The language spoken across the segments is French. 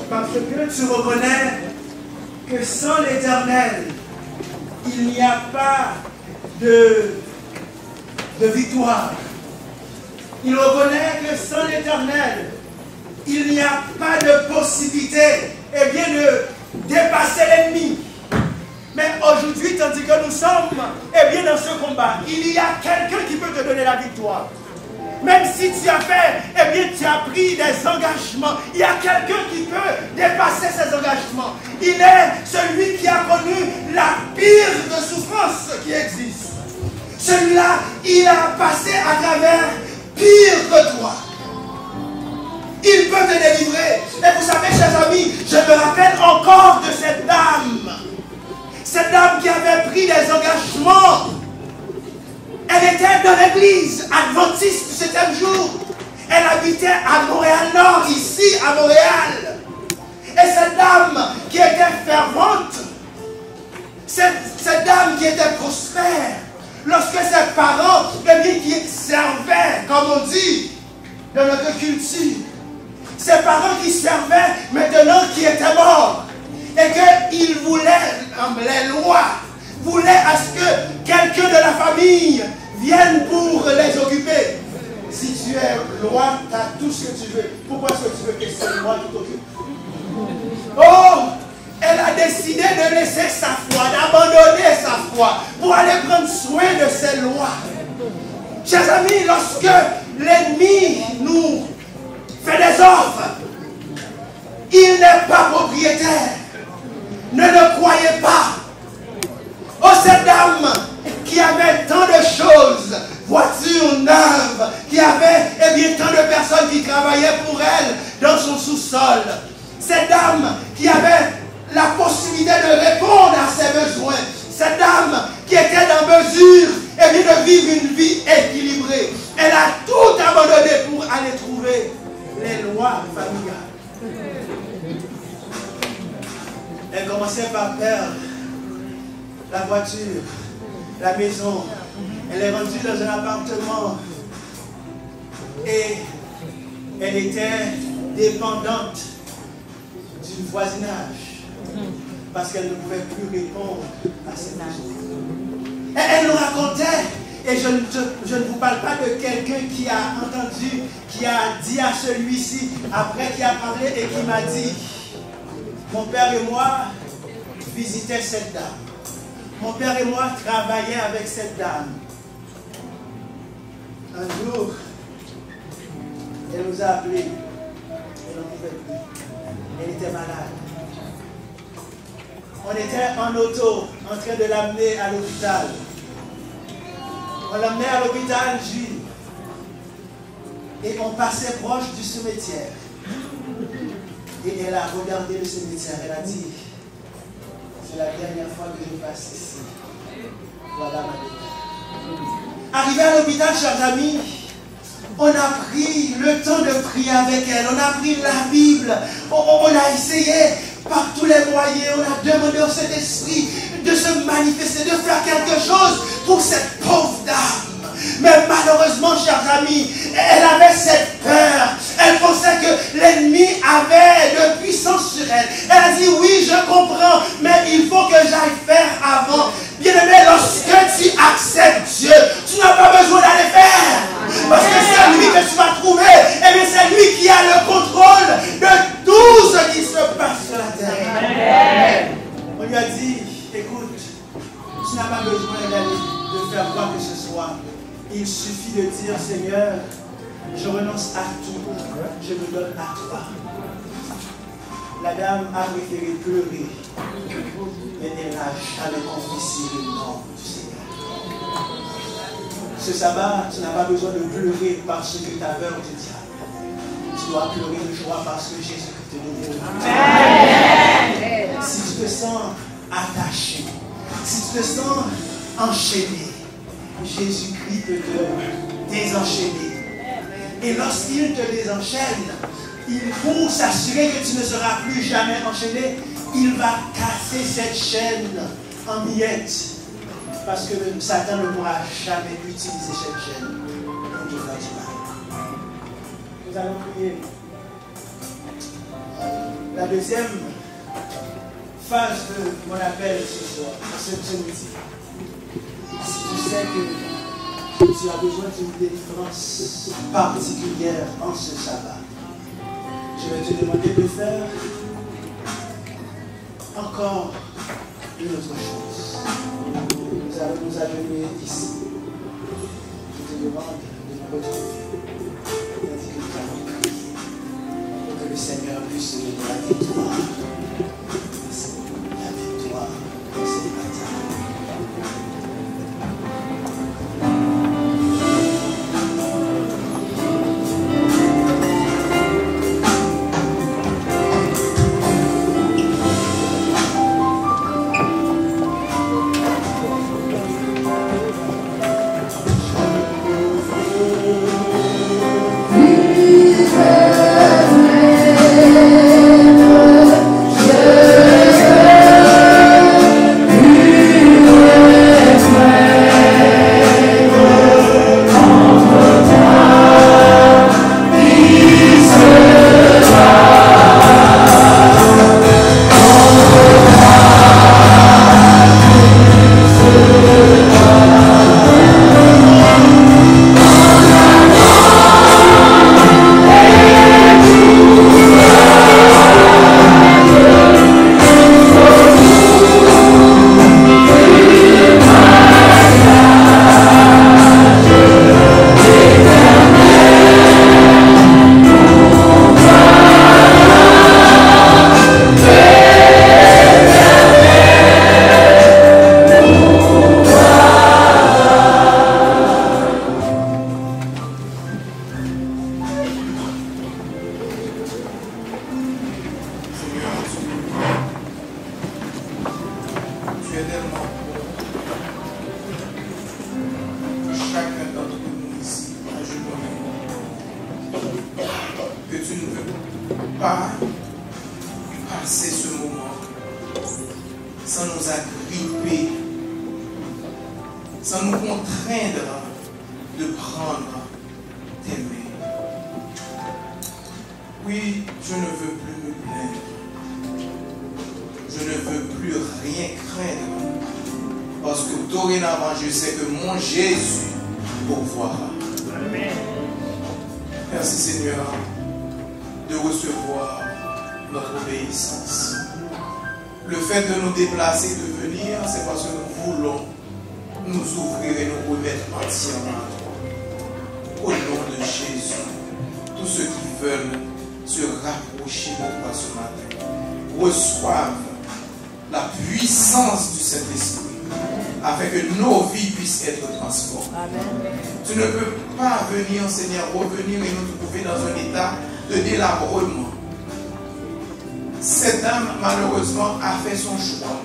Parce que tu reconnais que sans l'Éternel, il n'y a pas de victoire. Il reconnaît que sans l'Éternel, il n'y a pas de possibilité de dépasser l'ennemi. Mais aujourd'hui, tandis que nous sommes dans ce combat, il y a quelqu'un qui peut te donner la victoire. Même si tu as fait, tu as pris des engagements. Il y a quelqu'un qui peut dépasser ces engagements. Il est celui qui a connu la pire de souffrance qui existe. Celui-là, il a passé à travers pire que toi. Il peut te délivrer. Et vous savez, chers amis, je me rappelle encore de cette dame. Cette dame qui avait pris des engagements. Elle était dans l'église adventiste du 7e jour. Elle habitait à Montréal-Nord, ici à Montréal. Et cette dame qui était fervente, cette dame qui était prospère, lorsque ses parents, qui servaient, comme on dit, dans notre culture, ses parents qui servaient, maintenant qui étaient morts, et qu'ils voulaient, les lois, voulaient à ce que quelqu'un de la famille vienne pour les occuper. Si tu es loi, tu as tout ce que tu veux. Pourquoi est-ce que tu veux que c'est moi qui t'occupe? Oh! Elle a décidé de laisser sa foi, d'abandonner sa foi pour aller prendre soin de ses lois. Chers amis, lorsque l'ennemi nous fait des offres, il n'est pas propriétaire. Ne croyez pas. Oh, cette dame qui avait tant de choses, voitures neuves, qui avait tant de personnes qui travaillaient pour elle dans son sous-sol. Cette dame qui avait la possibilité de répondre à ses besoins. Cette dame qui était en mesure de vivre une vie équilibrée. Elle a tout abandonné pour aller trouver les lois familiales. Elle commençait par perdre la voiture, la maison. Elle est rendue dans un appartement et elle était dépendante du voisinage parce qu'elle ne pouvait plus répondre à ses besoins. Elle nous racontait, et je ne vous parle pas de quelqu'un qui a entendu, qui a dit à celui-ci, après qui a parlé et qui m'a dit, mon père et moi visitaient cette dame. Mon père et moi travaillions avec cette dame. Un jour, elle nous a appelés. Elle n'en pouvait plus. Elle était malade. On était en auto, en train de l'amener à l'hôpital. On l'amenait à l'hôpital Jules. Et on passait proche du cimetière. Et elle a regardé le cimetière. Elle a dit, c'est la dernière fois que je passe ici. Voilà ma vie. Arrivé à l'hôpital, chers amis, on a pris le temps de prier avec elle. On a pris la Bible. On a essayé par tous les moyens. On a demandé au Saint-Esprit de se manifester, de faire quelque chose pour cette pauvre dame. Mais malheureusement, chers amis, elle avait cette peur. Elle pensait que l'ennemi avait de puissance sur elle. Elle a dit, oui, je comprends, mais il faut que j'aille faire avant. Bien-aimé, lorsque tu acceptes Dieu, tu n'as pas besoin d'aller faire. Parce que c'est lui que tu vas trouver. Et bien c'est lui qui a le contrôle de tout ce qui se passe sur la terre. On lui a dit, écoute, tu n'as pas besoin d'aller de faire quoi que ce soit. Il suffit de dire, Seigneur, je renonce à tout, je me donne à toi. La dame a préféré pleurer, mais elle n'a jamais confessé le nom du Seigneur. Ce sabbat, tu n'as pas besoin de pleurer parce que ta peur te diable. Tu dois pleurer de joie parce que Jésus te délivre. Si tu te sens attaché, si tu te sens enchaîné, Jésus-Christ peut te désenchaîner. Et lorsqu'il te désenchaîne, pour s'assurer que tu ne seras plus jamais enchaîné, il va casser cette chaîne en miettes. Parce que Satan ne pourra jamais utiliser cette chaîne pour te faire du mal. Nous allons prier. La la deuxième phase de mon appel ce soir, ce midi. Si tu sais que tu as besoin d'une délivrance particulière en ce sabbat, je vais te demander de faire encore une autre chose. Nous allons nous adonner ici. Je te demande de nous retrouver. Tandis que nous allons prier pour que le Seigneur puisse se donner la victoire. La victoire dans cette bataille. Cette dame, malheureusement, a fait son choix.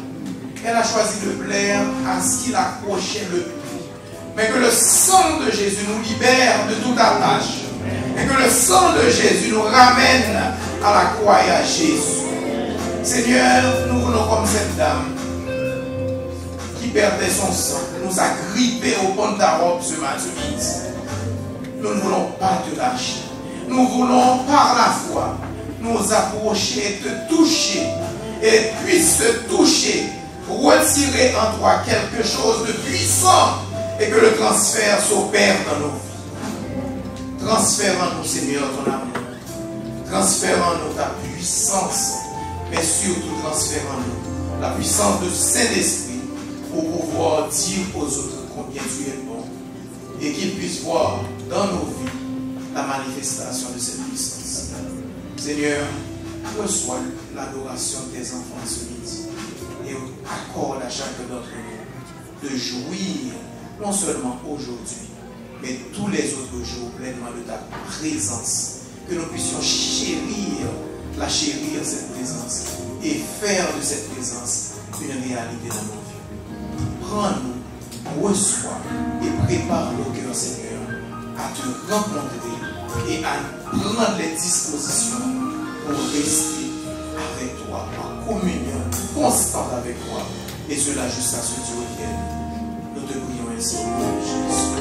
Elle a choisi de plaire à ce qui l'accrochait le plus. Mais que le sang de Jésus nous libère de toute attache. Et que le sang de Jésus nous ramène à la croix et à Jésus. Seigneur, nous voulons comme cette dame qui perdait son sang, nous a grippés au pont de ta robe ce midi. Nous ne voulons pas te lâcher. Nous voulons par la foi nous approcher, te toucher et puisse te toucher, retirer en toi quelque chose de puissant et que le transfert s'opère dans nos vies. Transfère en nous, Seigneur, ton amour. Transfère en nous ta puissance, mais surtout transfère en nous la puissance du Saint-Esprit pour pouvoir dire aux autres combien tu es bon et qu'ils puissent voir dans nos vies la manifestation de cette puissance. Seigneur, reçois l'adoration de tes enfants ce midi et accorde à chacun d'entre nous de jouir non seulement aujourd'hui, mais tous les autres jours pleinement de ta présence. Que nous puissions chérir cette présence et faire de cette présence une réalité dans nos vies. Prends-nous, reçois et prépare nos cœurs, Seigneur, à te rencontrer et à prendre les dispositions pour rester avec toi, en communion constante avec toi, et cela jusqu'à ce que tu reviennes. Nous te prions ainsi au nom de Jésus.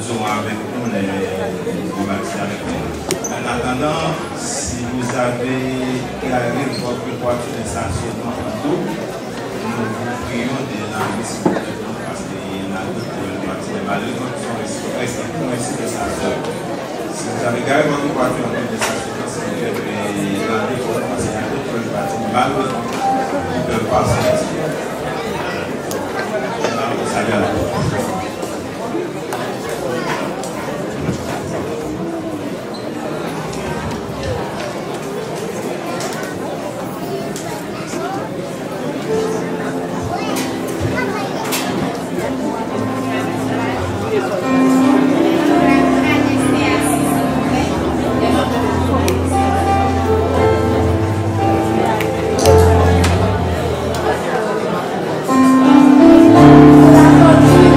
serons avec nous, les baptisés avec nous. En attendant, si vous avez gardé votre voiture de stationnement en tout, nous vous prions de l'enlever s'il vous plaît, parce qu'il y en a d'autres voitures malheureuses qui sont restés coincés de stationnement. Si vous avez gardé votre voiture en tout de stationnement, s'il vous plaît, l'enlever parce qu'il y a d'autres voitures malheureuses qui peuvent passer ici. Salut à la Thank you.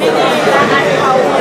Amen.